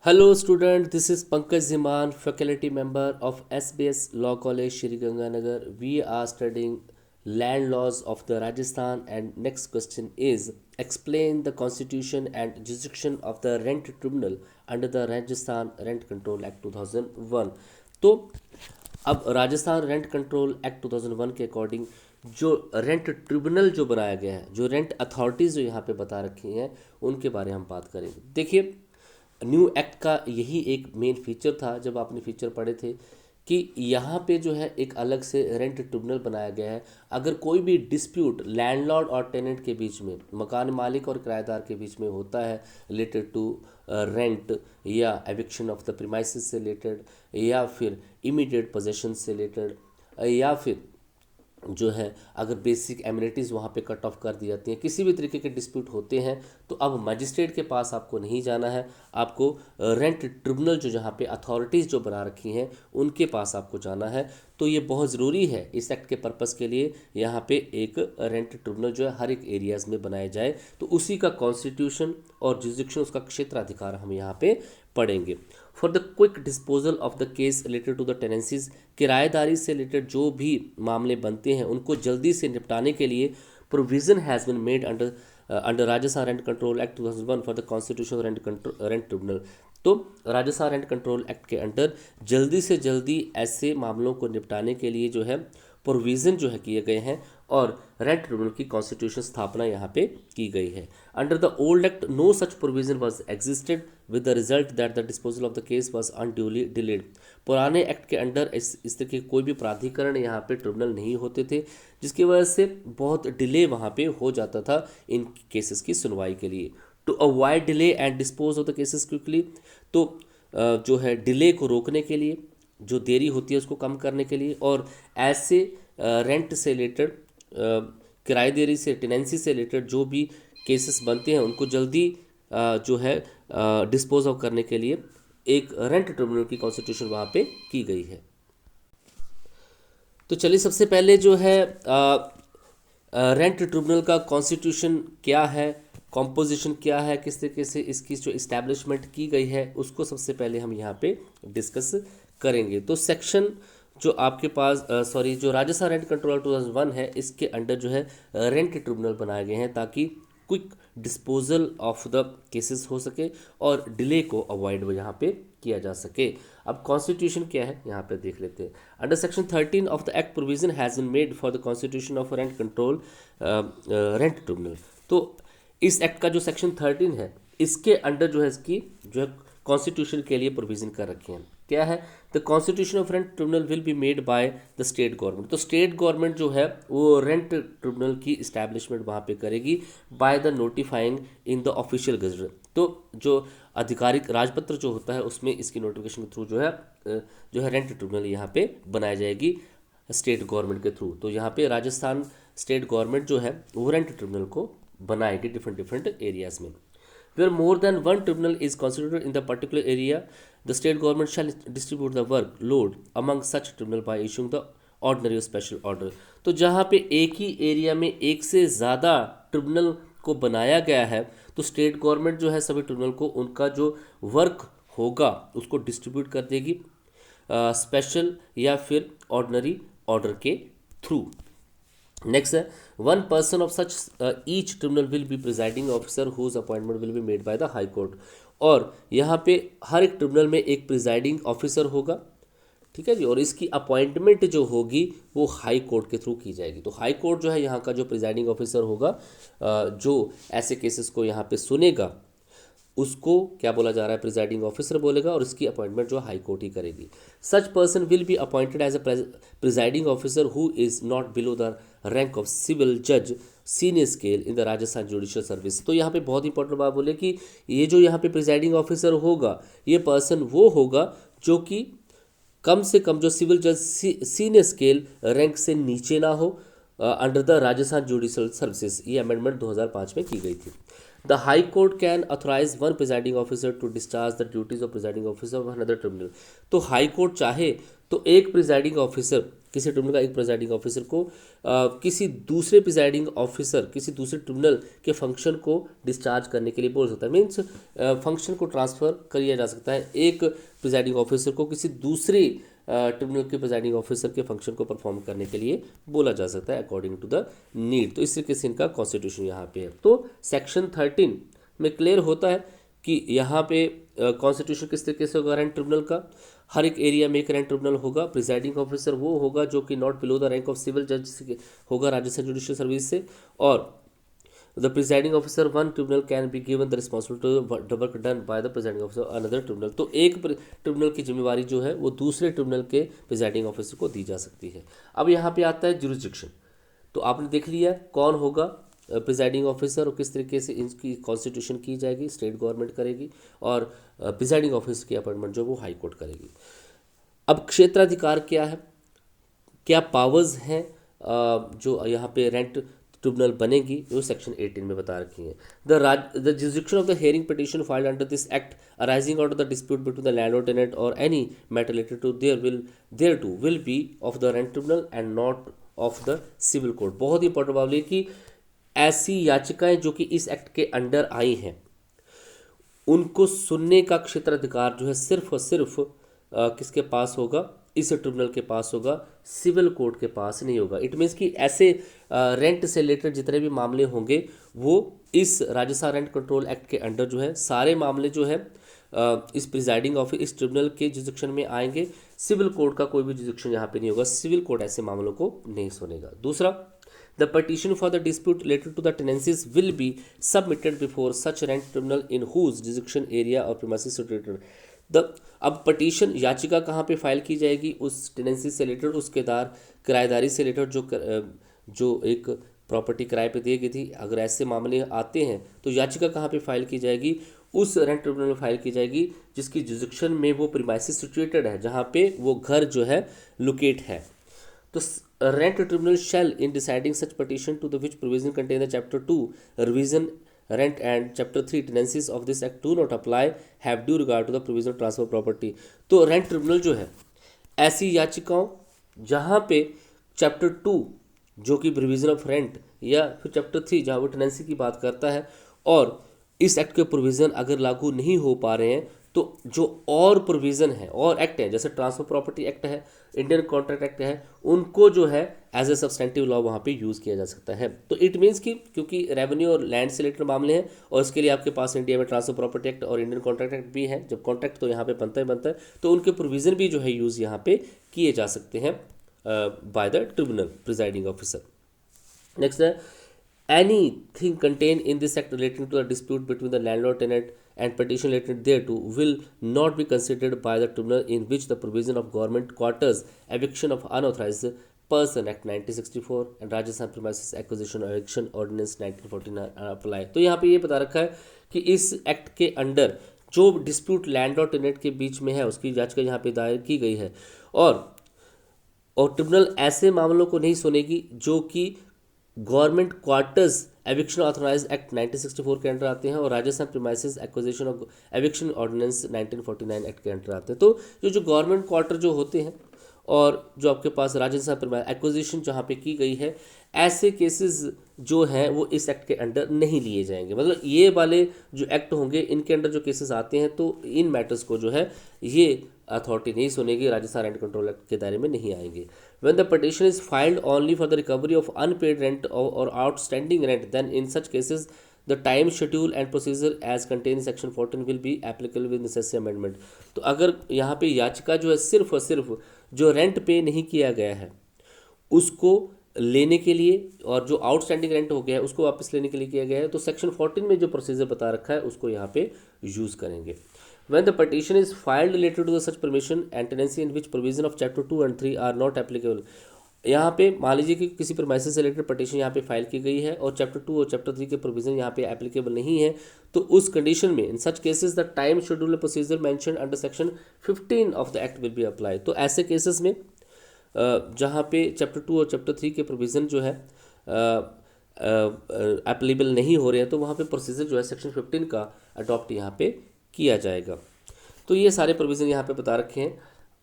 Hello student, this is Pankaj Ziman, faculty member of SBS Law College, Shri Ganganagar. We are studying land laws of the Rajasthan and next question is explain the constitution and jurisdiction of the rent tribunal under the Rajasthan Rent Control Act 2001. तो अब Rajasthan rent control act 2001 के according जो rent tribunal जो बनाया गया है, जो rent authorities जो यहाँ पे बता रखी हैं, उनके बारे में हम बात करेंगे। देखिए, न्यू एक्ट का यही एक मेन फीचर था, जब आपने फीचर पढ़े थे कि यहाँ पे जो है एक अलग से रेंट ट्रिब्यूनल बनाया गया है। अगर कोई भी डिस्प्यूट लैंडलॉर्ड और टेनेंट के बीच में, मकान मालिक और किराएदार के बीच में होता है रिलेटेड टू रेंट या एविक्शन ऑफ द प्रीमाइसेस से रिलेटेड, या फिर इमीडिएट पोजेशन से रिलेटेड, या फिर जो है अगर बेसिक एमिनिटीज़ वहाँ पे कट ऑफ कर दी जाती हैं, किसी भी तरीके के डिस्प्यूट होते हैं, तो अब मजिस्ट्रेट के पास आपको नहीं जाना है, आपको रेंट ट्रिब्यूनल जो जहाँ पे अथॉरिटीज़ जो बना रखी हैं उनके पास आपको जाना है। तो ये बहुत ज़रूरी है इस एक्ट के पर्पज़ के लिए, यहाँ पे एक रेंट ट्रिब्यूनल जो है हर एक एरियाज़ में बनाया जाए। तो उसी का कॉन्स्टिट्यूशन और जुरिडिक्शन, उसका क्षेत्राधिकार हम यहाँ पे पढ़ेंगे। For the quick disposal of the case related to the tenancies, किराएदारी से रिलेटेड जो भी मामले बनते हैं उनको जल्दी से निपटाने के लिए provision has been made under Rajasthan rent control act 2001 for the constitution rent tribunal. तो राजस्थान रेंट कंट्रोल एक्ट के अंडर जल्दी से जल्दी ऐसे मामलों को निपटाने के लिए जो है प्रोविज़न जो है किए गए हैं, और रेंट ट्रिब्यूनल की कॉन्स्टिट्यूशन स्थापना यहाँ पे की गई है। Under the old act no such provision was existed with the result that the disposal of the case was unduly delayed. पुराने एक्ट के अंडर इस तरह के कोई भी प्राधिकरण यहाँ पे ट्रिब्यूनल नहीं होते थे, जिसकी वजह से बहुत डिले वहाँ पे हो जाता था इन केसेस की सुनवाई के लिए। To avoid delay and dispose of the cases quickly, तो जो है डिले को रोकने के लिए, जो देरी होती है उसको कम करने के लिए, और ऐसे रेंट से रिलेटेड, किराएदारी से, टेनेंसी से रिलेटेड जो भी केसेस बनते हैं उनको जल्दी जो है डिस्पोज ऑफ करने के लिए एक रेंट ट्रिब्यूनल की कॉन्स्टिट्यूशन वहाँ पे की गई है। तो चलिए, सबसे पहले जो है रेंट ट्रिब्यूनल का कॉन्स्टिट्यूशन क्या है, कॉम्पोजिशन क्या है, किस तरीके से इसकी जो इस्टेब्लिशमेंट की गई है, उसको सबसे पहले हम यहाँ पे डिस्कस करेंगे। तो सेक्शन जो आपके पास जो राजस्थान रेंट कंट्रोल 2001 है, इसके अंडर जो है रेंट ट्रिब्यूनल बनाए गए हैं ताकि quick disposal of the cases हो सके और डिले को अवॉइड यहाँ पे किया जा सके। अब कॉन्स्टिट्यूशन क्या है यहाँ पे देख लेते हैं। Under section 13 of the act provision has been made for the constitution of rent control rent tribunal. तो इस एक्ट का जो सेक्शन 13 है, इसके अंडर जो है इसकी जो है कॉन्स्टिट्यूशन के लिए प्रोविजन कर रखे हैं। क्या है? The constitution of rent tribunal will be made by the state government. तो स्टेट गवर्नमेंट जो है वो रेंट ट्रिब्यूनल की इस्टेब्लिशमेंट वहाँ पे करेगी by the notifying in the official gazette. तो जो आधिकारिक राजपत्र जो होता है उसमें इसकी नोटिफिकेशन के थ्रू जो है रेंट ट्रिब्यूनल यहाँ पे बनाई जाएगी स्टेट गवर्नमेंट के थ्रू। तो यहाँ पे राजस्थान स्टेट गवर्नमेंट जो है वो रेंट ट्रिब्यूनल को बनाएगी डिफरेंट एरियाज में। Where more than one tribunal is constituted in the particular area, the state government shall distribute the workload among such tribunal by issuing the ordinary or special order। तो जहाँ पे एक ही area में एक से ज़्यादा tribunal को बनाया गया है, तो स्टेट गवर्नमेंट जो है सभी ट्रिब्यूनल को उनका जो वर्क होगा उसको डिस्ट्रीब्यूट कर देगी स्पेशल या फिर ऑर्डिनरी ऑर्डर के थ्रू। नेक्स्ट है, one person of such each tribunal will be presiding officer whose appointment will be made by the high court. और यहाँ पे हर एक ट्रिब्यूनल में एक प्रिजाइडिंग ऑफिसर होगा, ठीक है जी, और इसकी अपॉइंटमेंट जो होगी वो हाई कोर्ट के थ्रू की जाएगी। तो हाई कोर्ट जो है यहाँ का जो प्रिजाइडिंग ऑफिसर होगा जो ऐसे केसेस को यहाँ पे सुनेगा, उसको क्या बोला जा रहा है? प्रिजाइडिंग ऑफिसर बोलेगा, और इसकी अपॉइंटमेंट जो हाई कोर्ट ही करेगी। Such person will be appointed as a presiding officer who is not below the rank of civil जज senior scale in the Rajasthan judicial service. तो यहाँ पे बहुत इंपॉर्टेंट बात बोले कि ये जो यहाँ पे प्रिजाइडिंग ऑफिसर होगा, ये पर्सन वो होगा जो कि कम से कम जो सिविल जज सीनियर स्केल रैंक से नीचे ना हो under the Rajasthan judicial services. ये अमेंडमेंट 2005 में की गई थी। The high court can authorise one presiding officer to discharge the duties of presiding officer of another tribunal. तो हाई कोर्ट चाहे तो एक प्रिजाइडिंग ऑफिसर, किसी ट्रिब्यूनल का एक प्रिजाइडिंग ऑफिसर को किसी दूसरे प्रिजाइडिंग ऑफिसर किसी दूसरे ट्रिब्यूनल के फंक्शन को डिस्चार्ज करने के लिए बोल सकता है। मीन्स फंक्शन को ट्रांसफ़र किया जा सकता है एक प्रिजाइडिंग ऑफिसर को किसी दूसरे ट्रिब्यूनल के प्रिजाइडिंग ऑफिसर के फंक्शन को परफॉर्म करने के लिए बोला जा सकता है अकॉर्डिंग टू द नीड। तो इस तरीके से इनका कॉन्स्टिट्यूशन यहाँ पे है। तो सेक्शन 13 में क्लियर होता है कि यहाँ पे कॉन्स्टिट्यूशन किस तरीके से होगा। रैंक ट्रिब्यूनल का हर एक एरिया में एक रैंक ट्रिब्यूनल होगा। प्रिजाइडिंग ऑफिसर वो होगा जो कि not below the rank of civil जज होगा राजस्थान जुडिशियल सर्विस से। और the presiding officer one tribunal can be given the responsibility to work done by the presiding officer another tribunal. तो एक ट्रिब्यूनल की जिम्मेवारी जो है वो दूसरे ट्रिब्यूनल के प्रिजाइडिंग ऑफिसर को दी जा सकती है। अब यहाँ पे आता है ज्यूरिसडिक्शन। तो आपने देख लिया कौन होगा प्रिजाइडिंग ऑफिसर और किस तरीके से इनकी कॉन्स्टिट्यूशन की जाएगी, स्टेट गवर्नमेंट करेगी, और प्रिजाइडिंग ऑफिसर की अपॉइंटमेंट जो वो हाई कोर्ट करेगी। अब क्षेत्राधिकार क्या है, क्या पावर्स हैं जो यहाँ पे रेंट ट्रिब्यूनल बनेगी, वो सेक्शन 18 में बता रखी है। The jurisdiction of the hearing petition filed under this act arising out of the dispute between the landlord tenant और any matter related to thereto will be of the rent tribunal and not of the civil court. बहुत ही important बात है कि ऐसी याचिकाएं जो कि इस एक्ट के अंडर आई हैं उनको सुनने का क्षेत्राधिकार जो है सिर्फ और सिर्फ किसके पास होगा, इस ट्रिब्यूनल के पास होगा, सिविल कोर्ट के पास नहीं होगा। इट मीन्स कि ऐसे रेंट से रिलेटेड जितने भी मामले होंगे वो इस राजस्थान रेंट कंट्रोल एक्ट के अंडर जो है सारे मामले जो है इस प्रिजाइडिंग ऑफिस इस ट्रिब्यूनल के जुरिडिक्शन में आएंगे। सिविल कोर्ट का कोई भी जुरिडिक्शन यहाँ पे नहीं होगा, सिविल कोर्ट ऐसे मामलों को नहीं सुनेगा। दूसरा, the petition for the dispute related to the tenancies will be submitted before such rent tribunal in whose jurisdiction area or premises situated। अब पटिशन याचिका कहाँ पे फाइल की जाएगी, उस टेनेंसी से रिलेटेड, उस किराएदारी से रिलेटेड जो एक प्रॉपर्टी किराए पे दी गई थी। अगर ऐसे मामले आते हैं तो याचिका कहाँ पे फाइल की जाएगी, उस रेंट ट्रिब्यूनल में फाइल की जाएगी जिसकी जुरिडिक्शन में वो प्रीमाइसेस सिचुएटेड है, जहाँ पे वो घर जो है लोकेट है। तो rent tribunal shall in deciding such petition to the which provision contain the chapter 2 revision rent and chapter 3 tenancies of this act do not apply have due regard to the provision transfer property. तो rent tribunal जो है ऐसी याचिकाओं जहाँ पे chapter 2 जो कि provision of rent या फिर चैप्टर 3 जहाँ वो टेनेंसी की बात करता है और इस एक्ट के प्रोविज़न अगर लागू नहीं हो पा रहे हैं तो जो और प्रोविज़न है और एक्ट है जैसे ट्रांसफर प्रॉपर्टी एक्ट है, इंडियन कॉन्ट्रैक्ट एक्ट है, उनको जो है एज ए सब्सटेंटिव लॉ वहाँ पे यूज़ किया जा सकता है। तो इट मीन्स कि क्योंकि रेवेन्यू और लैंड से रिलेटेड मामले हैं और इसके लिए आपके पास इंडिया में ट्रांसफर प्रॉपर्टी एक्ट और इंडियन कॉन्ट्रैक्ट एक्ट भी है, जब कॉन्ट्रैक्ट तो यहाँ पे बनता है तो उनके प्रोविज़न भी जो है यूज़ यहाँ पे किए जा सकते हैं by the tribunal presiding officer. Next है anything contained in this act relating to a dispute between the landlord tenant and petition related thereto will not be considered by the tribunal in which the provision of government quarters eviction of unauthorized person act 1964 and Rajasthan premises acquisition eviction ordinance 1949 apply। तो यहाँ पे ये बता रखा है कि इस act के अंडर जो डिस्प्यूट लैंडलॉर्ड टेनेंट के बीच में है उसकी याचिका यहाँ पे दायर की गई है और ट्रिब्यूनल ऐसे मामलों को नहीं सुनेगी जो कि government quarters eviction authorise act 1964 के अंडर आते हैं और Rajasthan premises acquisition of eviction ordinance 1949 act के अंडर आते हैं। तो जो गवर्नमेंट क्वार्टर जो होते हैं और जो आपके पास राजस्थान एक्विजिशन जहाँ पे की गई है, ऐसे केसेस जो हैं वो इस एक्ट के अंडर नहीं लिए जाएंगे। मतलब ये वाले जो एक्ट होंगे इनके अंडर जो केसेस आते हैं तो इन मैटर्स को जो है ये अथॉरिटी नहीं सुनेगी, राजस्थान रेंट कंट्रोल एक्ट के दायरे में नहीं आएंगे। When the petition is filed only for the recovery of unpaid rent or outstanding rent, then in such cases the time schedule and procedure as contained in section 14 will be applicable with necessary amendment। तो अगर यहाँ पे याचिका जो है सिर्फ और सिर्फ जो रेंट पे नहीं किया गया है उसको लेने के लिए और जो आउटस्टैंडिंग रेंट हो गया है उसको वापस लेने के लिए किया गया है तो सेक्शन 14 में जो प्रोसीजर बता रखा है उसको यहाँ पे यूज़ करेंगे। When the petition is filed related to the such permission and tenancy in which provision of chapter 2 and 3 are not applicable। यहाँ पे मान लीजिए कि किसी प्रीमाइसेस से रिलेटेड पटिशन यहाँ पे फाइल की गई है और चैप्टर 2 और चैप्टर 3 के प्रोविजन यहाँ पे एप्लीकेबल नहीं है तो उस कंडीशन में in such cases the time schedule procedure mentioned under section 15 of the act will be apply. तो ऐसे केसेस में जहाँ पे चैप्टर 2 और चैप्टर 3 के प्रोविज़न जो है एप्लीबल नहीं हो रहे हैं तो वहाँ पे प्रोसीजर जो है सेक्शन 15 का अडॉप्ट यहाँ पे किया जाएगा। तो ये सारे प्रोविज़न यहाँ पे बता रखे हैं।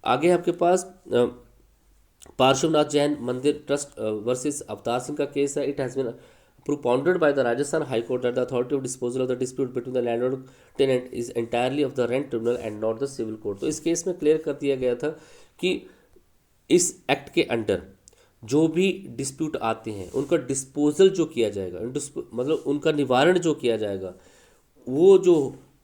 आगे आपके पास पार्श्वनाथ जैन मंदिर ट्रस्ट वर्सेस अवतार सिंह का केस है। It has been propounded by the Rajasthan High Court that the authority of disposal of the dispute between the landlord tenant is entirely of the rent tribunal and not the civil court। तो इस case में clear कर दिया गया था कि इस act के अंडर जो भी डिस्प्यूट आते हैं उनका डिस्पोजल जो किया जाएगा, मतलब उनका निवारण जो किया जाएगा, वो जो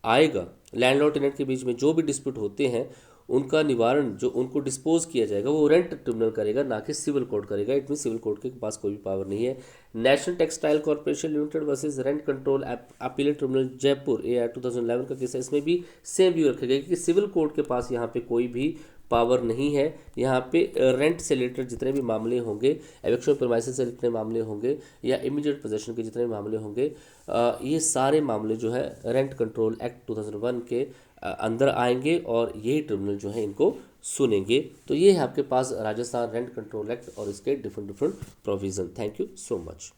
आएगा लैंडलॉर्ड टेनेंट के बीच में जो भी डिस्प्यूट होते हैं उनका निवारण जो उनको डिस्पोज किया जाएगा वो रेंट ट्रिब्यूनल करेगा, ना कि सिविल कोर्ट करेगा। इट मीन सिविल कोर्ट के पास कोई भी पावर नहीं है। National textile corporation limited versus rent control appellate tribunal Jaipur A 2011 का केस है। इसमें भी सेम व्यू रखेगा कि सिविल कोर्ट के पास यहाँ पे कोई भी पावर नहीं है। यहाँ पे रेंट से रिलेटेड जितने भी मामले होंगे, एविक्शन प्रीमाइसेस से जितने मामले होंगे या इमीडिएट पोजेशन के जितने मामले होंगे, ये सारे मामले जो है रेंट कंट्रोल एक्ट 2001 के अंदर आएंगे और यही ट्रिब्यूनल जो है इनको सुनेंगे। तो ये है आपके पास राजस्थान रेंट कंट्रोल एक्ट और इसके different provision. Thank you so much.